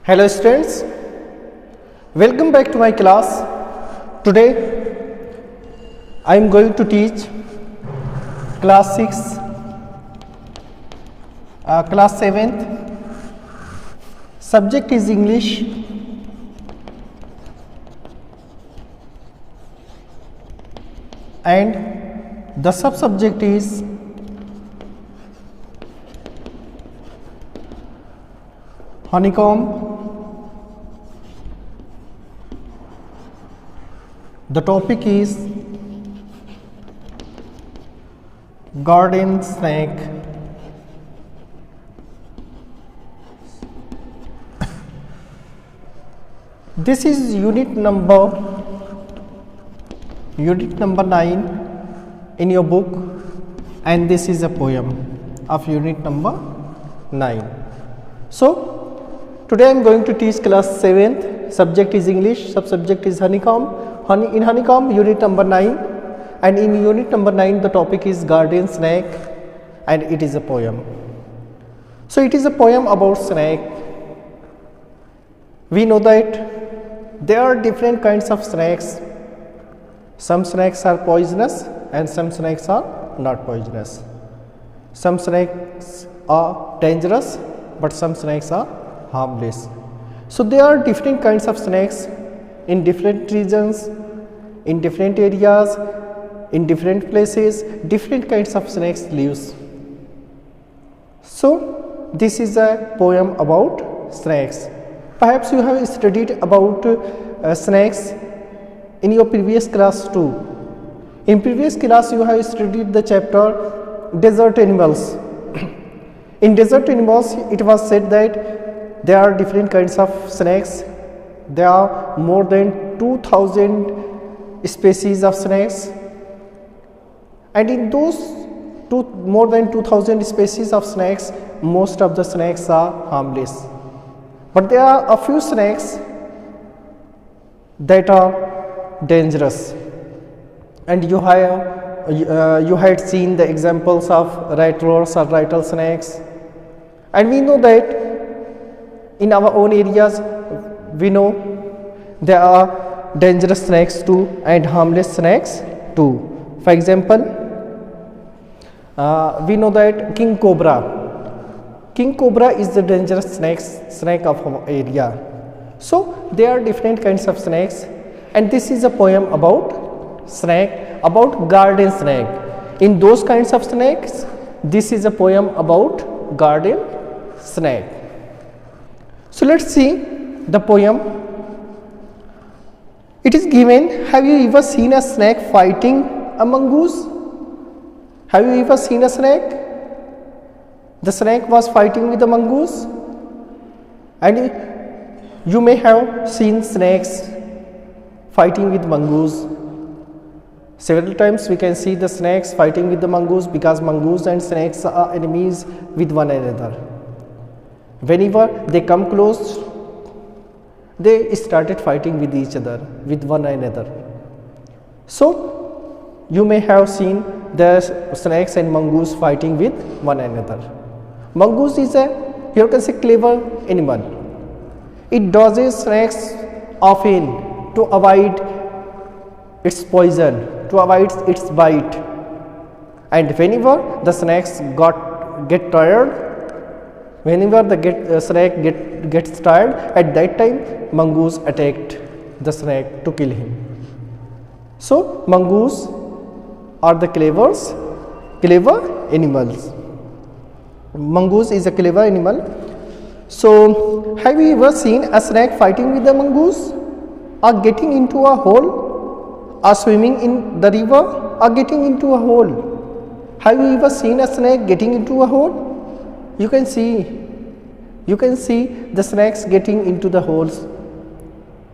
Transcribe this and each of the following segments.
Hello students, welcome back to my class. Today I am going to teach class 6, class 7th. Subject is English and the sub-subject is honeycomb. The topic is garden snake. This is unit number 9 in your book, and this is a poem of unit number 9. So today I am going to teach class 7th. Subject is English, sub-subject is honeycomb. In honeycomb, unit number 9, and in unit number 9 the topic is garden snake, and it is a poem. So it is a poem about snake. We know that there are different kinds of snakes. Some snakes are poisonous and some snakes are not poisonous. Some snakes are dangerous, but some snakes are harmless. So there are different kinds of snakes in different regions, in different areas, in different places. Different kinds of snakes lives. So this is a poem about snakes. Perhaps you have studied about snakes in your previous class too. In previous class you have studied the chapter desert animals. In desert animals it was said that there are different kinds of snakes. There are more than 2000 species of snakes, and in those more than 2000 species of snakes, most of the snakes are harmless. But there are a few snakes that are dangerous, and you had seen the examples of rattlers or rattlesnakes, and we know that in our own areas we know there are dangerous snakes too and harmless snakes too. For example, we know that king cobra is the dangerous snake of our area. So there are different kinds of snakes, and this is a poem about snake, about garden snake. In those kinds of snakes, this is a poem about garden snake. So let's see the poem. It is given, have you ever seen a snake fighting a mongoose? Have you ever seen a snake? The snake was fighting with a mongoose, and you may have seen snakes fighting with mongoose. Several times we can see the snakes fighting with the mongoose, because mongoose and snakes are enemies with one another. Whenever they come close, they started fighting with each other, with one another. So you may have seen the snakes and mongoose fighting with one another. Mongoose is a, you can say, clever animal. It dodges snakes often to avoid its poison, to avoid its bite. And whenever the snakes get tired, whenever the snake gets tired, at that time mongoose attacked the snake to kill him. So mongoose are the clever animals. Mongoose is a clever animal. So have you ever seen a snake fighting with a mongoose, or getting into a hole, or swimming in the river, or getting into a hole? Have you ever seen a snake getting into a hole? You can see the snakes getting into the holes.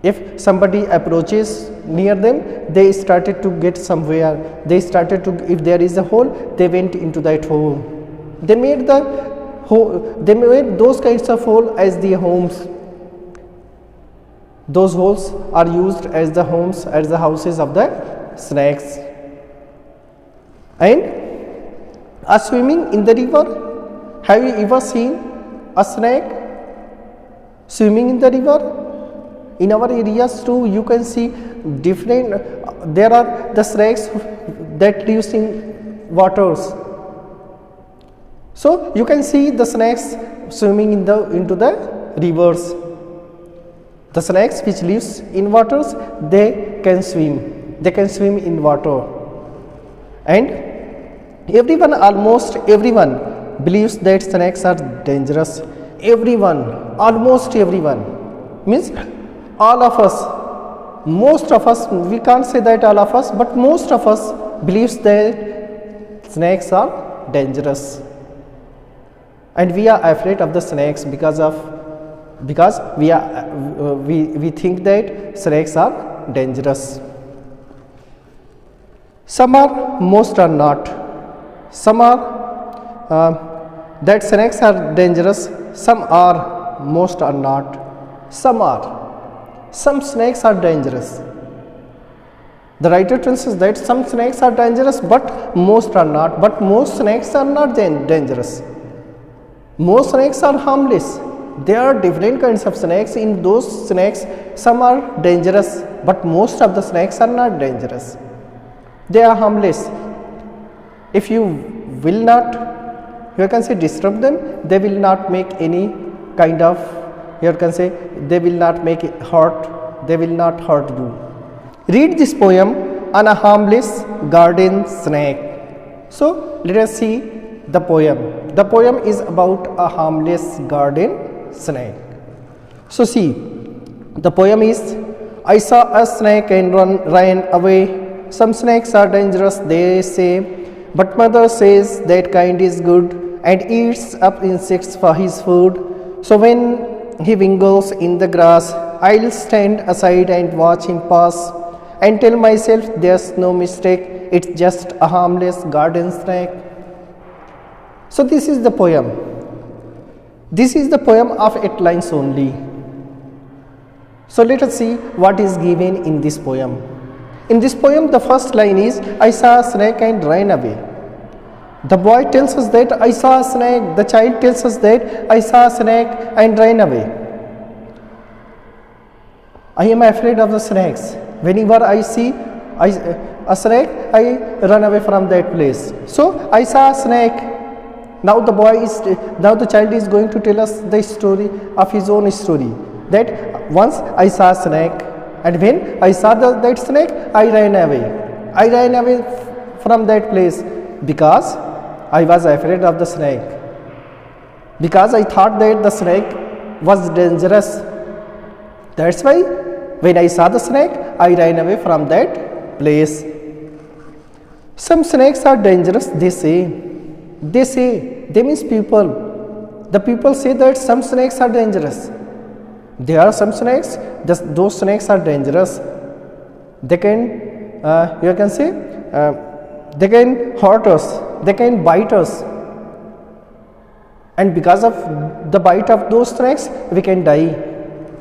If somebody approaches near them, they started to get somewhere. They started to, if there is a hole, they went into that hole. They made those kinds of hole as the homes. Those holes are used as the homes, as the houses of the snakes. And swimming in the river, have you ever seen a snake swimming in the river. In our areas too, you can see different, there are the snakes that lives in waters. So you can see the snakes swimming into the rivers. The snakes which lives in waters, they can swim in water. And everyone, almost everyone believes that snakes are dangerous. Everyone, almost everyone, means all of us, most of us, we can't say that all of us, but most of us believes that snakes are dangerous. And we are afraid of the snakes because we think that snakes are dangerous. Some are, most are not. Some are that snakes are dangerous. Some are, most are not. Some are. Some snakes are dangerous. The writer tells us that some snakes are dangerous, but most are not. But most snakes are not dangerous. Most snakes are harmless. There are different kinds of snakes. In those snakes, some are dangerous, but most of the snakes are not dangerous. They are harmless. If you will not, you can say, disturb them, they will not make any kind of, you can say, they will not make it hurt, they will not hurt you. Read this poem on a harmless garden snake. So let us see the poem. The poem is about a harmless garden snake. So see, the poem is, I saw a snake and ran away. Some snakes are dangerous, they say, but mother says that kind is good and eats up insects for his food. So when he wriggles in the grass, I'll stand aside and watch him pass and tell myself there's no mistake, it's just a harmless garden snake. So this is the poem. This is the poem of 8 lines only. So let us see what is given in this poem. In this poem, the first line is, I saw a snake and ran away. The boy tells us that I saw a snake. The child tells us that I saw a snake and ran away. I am afraid of the snakes. Whenever I see a snake, I run away from that place. So I saw a snake. Now the child is going to tell us the story of his own story. That once I saw a snake, and when I saw that snake, I ran away. I ran away from that place because I was afraid of the snake. Because I thought that the snake was dangerous. That's why when I saw the snake, I ran away from that place. Some snakes are dangerous, they say. They means people. The people say that some snakes are dangerous. There are some snakes, those snakes are dangerous. They can, you can say, they can hurt us, they can bite us. And because of the bite of those snakes, we can die.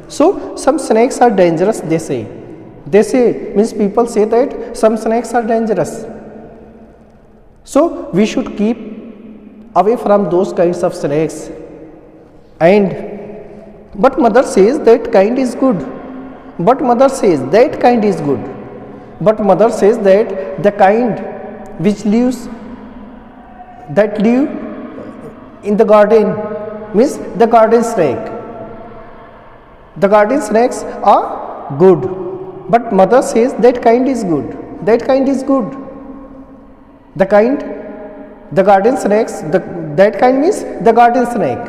So some snakes are dangerous, they say. They say, means people say that some snakes are dangerous. So we should keep away from those kinds of snakes. But mother says that kind is good. But mother says that kind is good. But mother says that the kind which live in the garden, means the garden snake. The garden snakes are good. But mother says that kind is good. That kind is good. The garden snakes, that kind means the garden snake.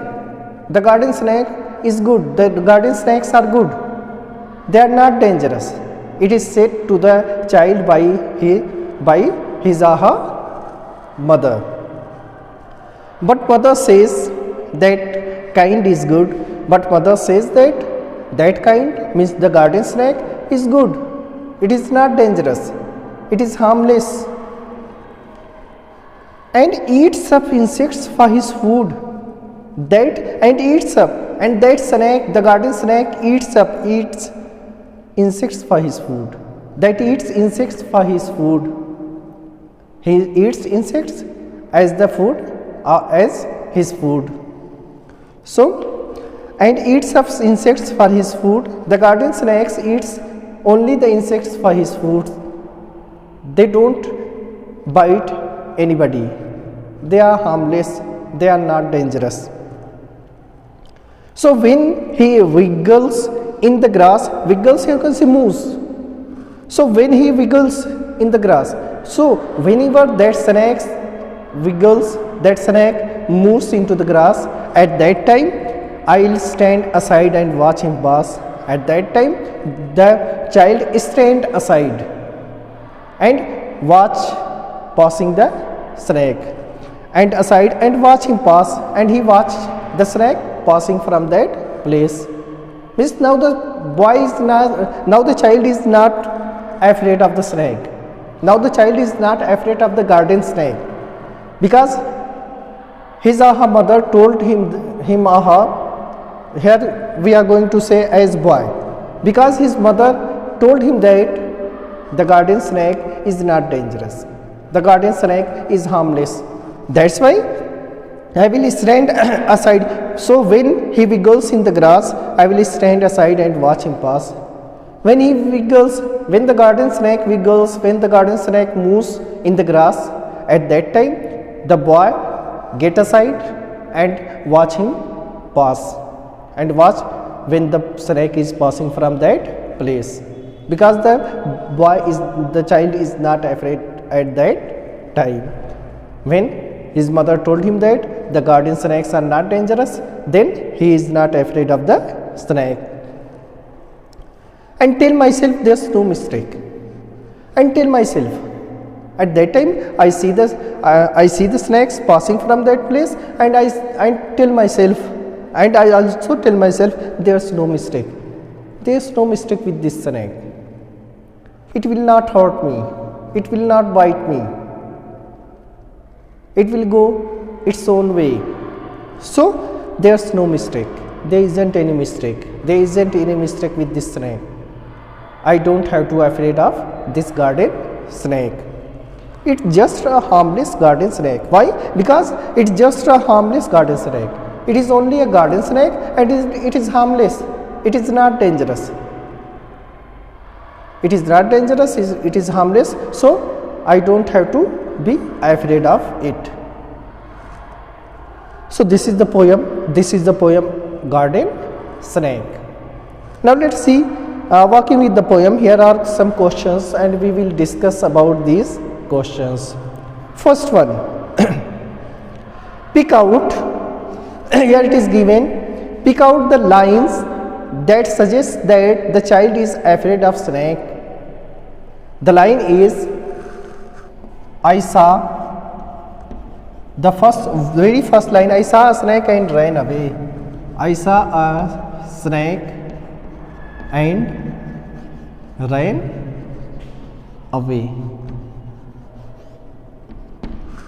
The garden snake is good. The garden snakes are good. They are not dangerous. It is said to the child by his or her mother. But mother says that kind is good. But mother says that kind means the garden snake is good. It is not dangerous. It is harmless. And eats up insects for his food. And that snake, the garden snake, eats insects for his food. That eats insects for his food. He eats insects as the food or as his food. So and eats up insects for his food. The garden snake eats only the insects for his food. They don't bite anybody. They are harmless. They are not dangerous. So when he wiggles in the grass, wiggles here you can say moves. So when he wiggles in the grass, so whenever that snake wiggles, that snake moves into the grass, at that time I will stand aside and watch him pass. At that time the child stand aside and watch passing the snake, and aside and watch him pass, and he watch the snake passing from that place. Means now the boy is not, now the child is not afraid of the snake. Now the child is not afraid of the garden snake, because his or her mother told him or her, here we are going to say as boy, because his mother told him that the garden snake is not dangerous, the garden snake is harmless. That's why I will stand aside. So when he wiggles in the grass, I will stand aside and watch him pass. When he wiggles, when the garden snake wiggles, when the garden snake moves in the grass, at that time the boy get aside and watch him pass, and watch when the snake is passing from that place, because the child is not afraid at that time. When his mother told him that the garden snakes are not dangerous, then he is not afraid of the snake. And tell myself there's no mistake. And tell myself, at that time I see the snakes passing from that place, and I tell myself, and I also tell myself there's no mistake. There's no mistake with this snake. It will not hurt me. It will not bite me. It will go its own way. So there's no mistake. There isn't any mistake. There isn't any mistake with this snake. I don't have to afraid of this garden snake. It's just a harmless garden snake. Why? Because it's just a harmless garden snake. It is only a garden snake, and it is harmless. It is not dangerous. It is not dangerous. It is harmless. So I don't have to be afraid of it. So this is the poem. This is the poem Garden Snake. Now let's see, working with the poem. Here are some questions, and we will discuss about these questions. First one, pick out, here it is given, pick out the lines that suggest that the child is afraid of snake. The line is, I saw, the very first line, I saw a snake and ran away. I saw a snake and ran away.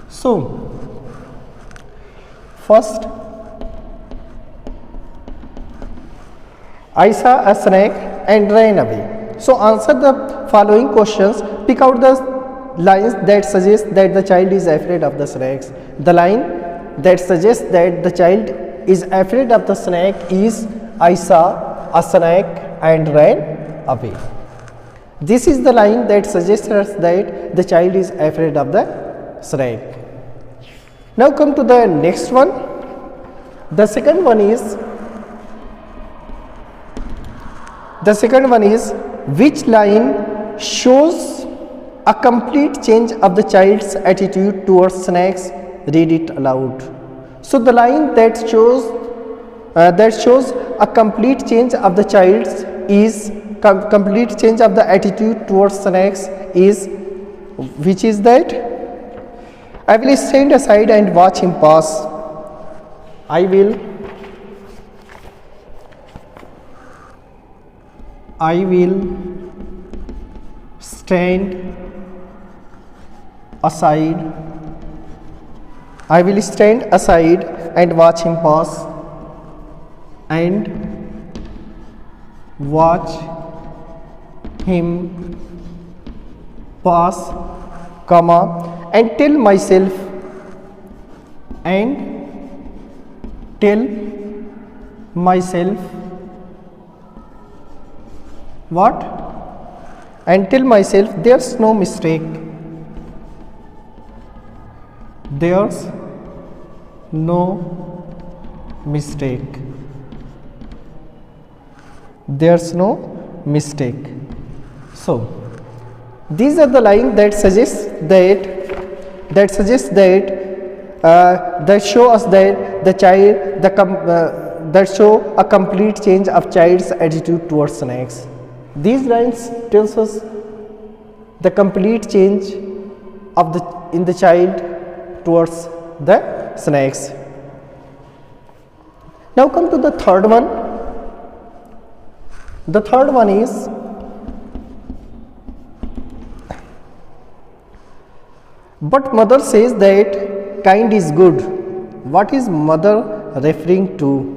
So first, I saw a snake and ran away. So answer the following questions. Pick out the lines that suggest that the child is afraid of the snakes. The line that suggests that the child is afraid of the snake is, I saw a snake and ran away. This is the line that suggests us that the child is afraid of the snake. Now come to the next one. The second one is, which line shows a complete change of the child's attitude towards snakes? Read it aloud. So the line that shows a complete change of the child's is complete change of the attitude towards snakes is, which is that? I will stand aside and watch him pass. I will stand aside. I will stand aside and watch him pass, and watch him pass, comma, and tell myself what? And tell myself there's no mistake. There's no mistake. There's no mistake. So these are the lines that that show us that the child that show a complete change of child's attitude towards snacks. These lines tells us the complete change of the child towards the snacks. Now come to the third one. The third one is but mother says that kind is good. What is mother referring to?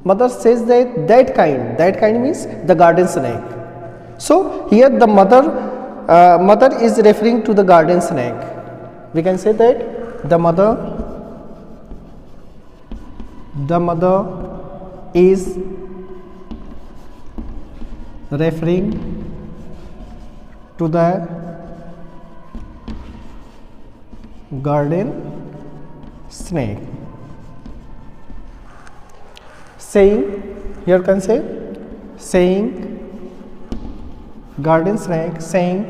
Mother says that kind means the garden snake. So here the mother is referring to the garden snake. We can say that the mother is referring to the garden snake. Saying, here can say, saying garden snake, saying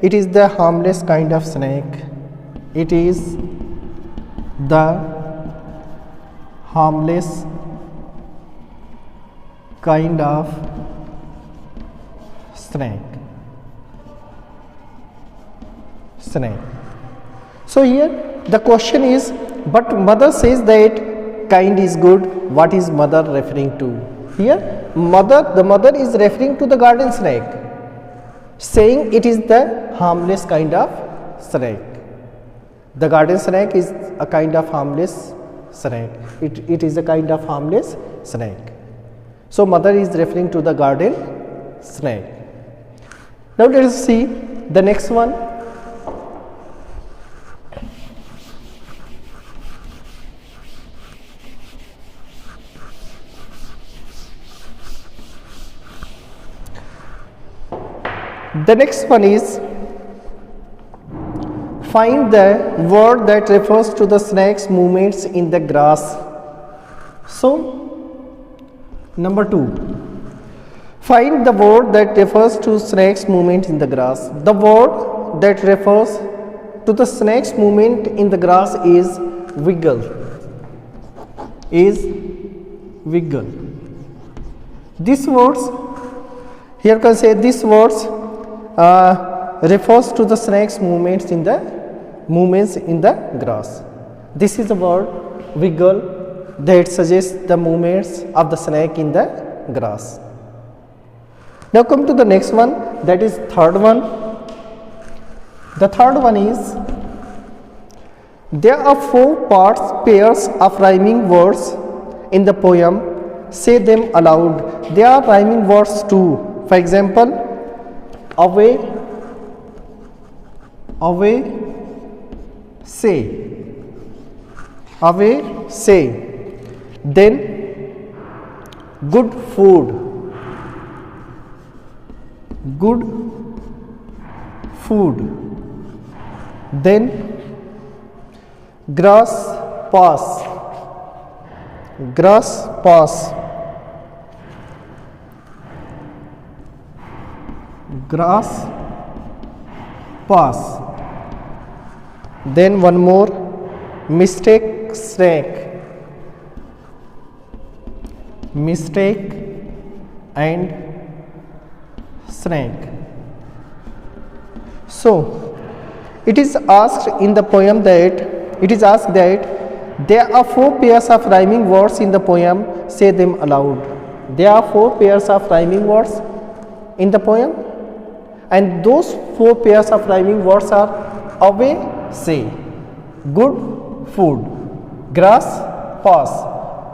it is the harmless kind of snake. It is the harmless kind of snake. So here the question is, but mother says that kind is good. What is mother referring to? Here the mother is referring to the garden snake, saying it is the harmless kind of snake. The garden snake is a kind of harmless snake. It is a kind of harmless snake. So mother is referring to the garden snake. Now let us see the next one. The next one is find the word that refers to the snake's movements in the grass. So number 2, find the word that refers to snake's movement in the grass. The word that refers to the snake's movement in the grass is wiggle. These words, here can say these words refers to the snake's movements in the grass. This is the word wiggle that suggests the movements of the snake in the grass. Now come to the next one, that is third one. The third one is there are 4 pairs of rhyming words in the poem. Say them aloud. There are rhyming words too. For example, away, say. Then good food. Then grass pass. Then one more, mistake and snake. So it is asked in the poem that there are 4 pairs of rhyming words in the poem. Say them aloud. There are 4 pairs of rhyming words in the poem, and those 4 pairs of rhyming words are away, say, good food, grass pass,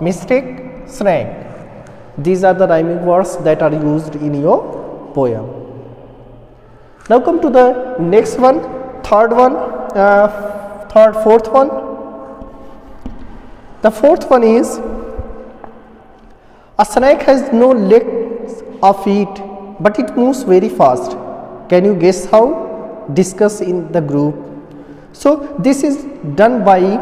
mistake, snake. These are the rhyming words that are used in your poem. Now come to the next one, fourth one. The fourth one is A snake has no legs or feet, but it moves very fast. Can you guess how? Discuss in the group. So this is done by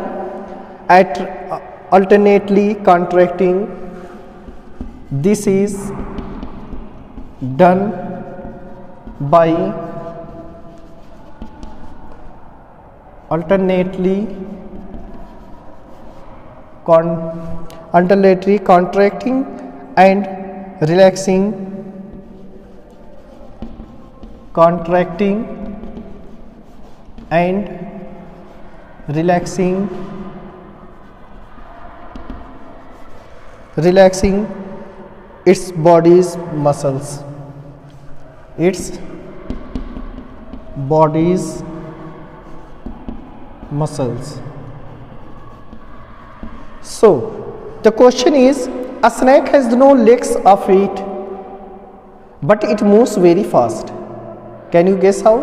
alternately contracting. This is done by alternately contracting and relaxing, contracting and relaxing its body's muscles, its body's muscles. So the question is, a snake has no legs or feet, but it moves very fast. Can you guess how?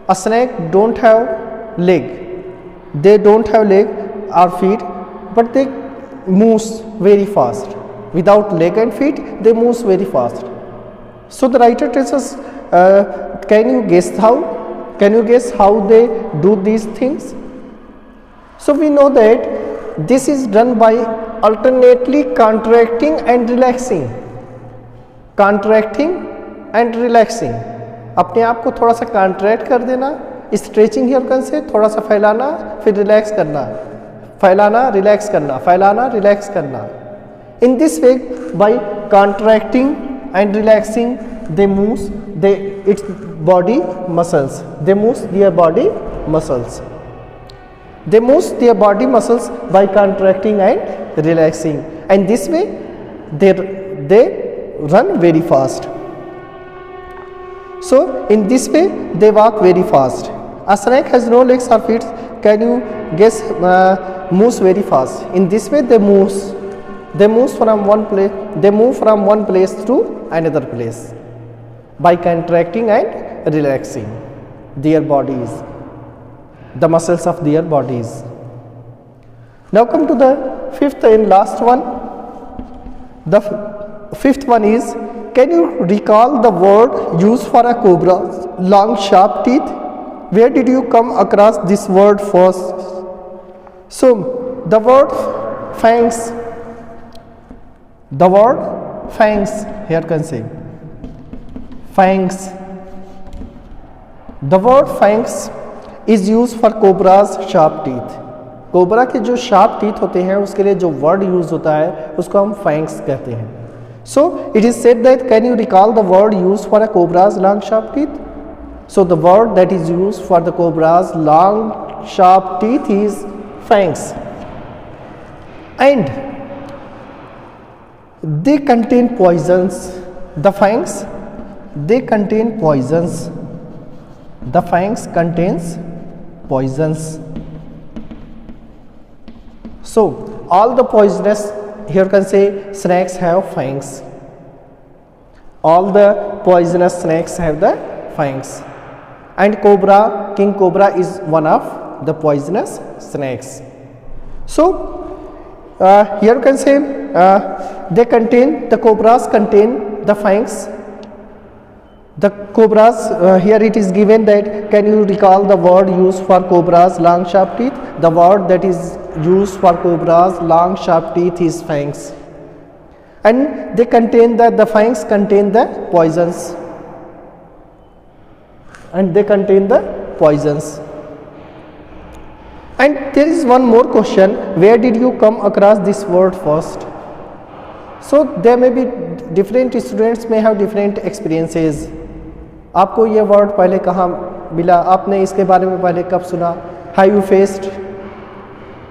A snake don't have leg, they don't have leg or feet, but they moves very fast. Without leg and feet, they moves very fast. So the writer tells us, can you guess how? Can you guess how they do these things? So we know that this is done by alternately contracting and relaxing, contracting and relaxing. अपने आप को थोड़ा सा contract कर देना, stretching here can say थोड़ा सा फैलाना, फिर रिलैक्स करना, फैलाना रिलैक्स करना, फैलाना रिलैक्स करना. In this way, by contracting and relaxing, they moves its body muscles. They moves their body muscles. They moves their body muscles by contracting and relaxing, and this way they run very fast. So in this way they walk very fast. A snake has no legs or feet. Can you guess? Moves very fast. In this way they move from one place to another place by contracting and relaxing their bodies, the muscles of their bodies. Now come to the fifth and last one. The fifth one is, can you recall the word used for a cobra's long sharp teeth? Where did you come across this word first? So the word fangs. The word fangs, here can say fangs. The word fangs is used for cobra's sharp teeth. Cobra के जो sharp teeth होते हैं उसके लिए जो word use होता है उसको हम फैंग्स कहते हैं. So it is said that, can you recall the word used for a cobra's long sharp teeth? So the word that is used for the cobra's long sharp teeth is fangs, and they contain poisons. The fangs, they contain poisons. The fangs contains poisons. So all the poisonous, here can say, snakes have fangs. All the poisonous snakes have the fangs, and cobra, king cobra is one of the poisonous snakes. So here you can say the cobras contain the fangs. The cobras, here it is given that, can you recall the word used for cobra's long sharp teeth? The word that is used for cobra's long sharp teeth is fangs, and they contain the fangs contain the poisons, and they contain the poisons. And there is one more question, where did you come across this word first? So there may be different students may have different experiences. आपको ये word पहले कहाँ मिला, आपने इसके बारे में पहले कब सुना? Have you faced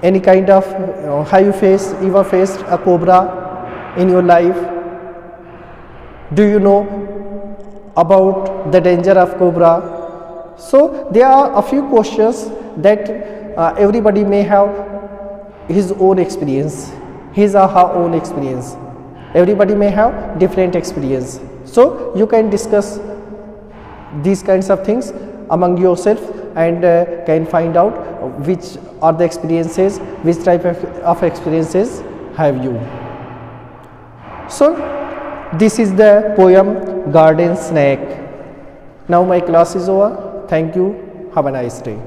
any kind of ever faced a cobra in your life? Do you know about the danger of cobra? So there are a few questions that everybody may have his own experience, his or her own experience. Everybody may have different experience. So you can discuss these kinds of things among yourself and can find out which are the experiences, which type of experiences have you. So this is the poem Garden Snake. Now my class is over. Thank you. Have a nice day.